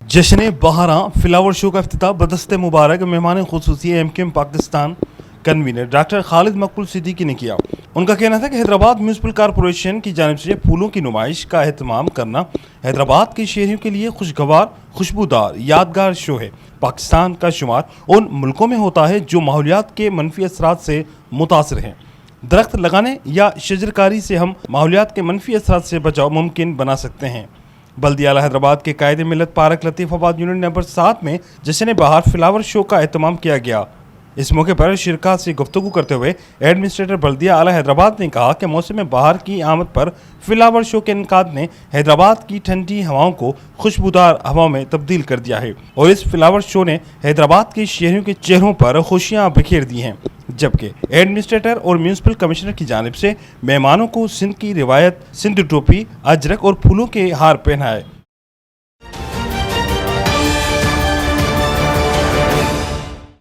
जश्न बहारां flower show का इफ्तिताह बदस्ते मुबारक मेहमान खुसूसी MKM Pakistan convener doctor Khalid Maqbool Siddiqui ने किया। उनका कहना था कि हैदराबाद म्यूनसिपल कॉरपोरेशन की जानिब से फूलों की नुमाइश का एहतमाम करना हैदराबाद के शहरियों के लिए खुशगवार, खुशबूदार, यादगार शो है। पाकिस्तान का शुमार उन मुल्कों में होता है जो माहौलियात के मनफी असरात से मुतासर हैं। दरख्त लगाने या शजरकारी से हम माहौलियात के मनफी असरात से बचाव मुमकिन बना सकते हैं। बल्दिया आला हैदराबाद के कायदे मिलत पार्क लतीफ़ाबाद यूनिट नंबर 7 में जश्न बहार फ्लावर शो का एहतमाम किया गया। इस मौके पर शिरका से गुफ्तगू करते हुए एडमिनिस्ट्रेटर बल्दिया आला हैदराबाद ने कहा कि मौसम बहार की आमद पर फ्लावर शो के इनकाद ने हैदराबाद की ठंडी हवाओं को खुशबूदार हवाओं में तब्दील कर दिया है और इस फ्लावर शो ने हैदराबाद के शहरियों के चेहरों पर खुशियां बिखेर दी हैं। जबकि एडमिनिस्ट्रेटर और म्यूनसिपल कमिश्नर की जानिब से मेहमानों को सिंध की रिवायत सिंध टोपी, अजरक और फूलों के हार पहनाए।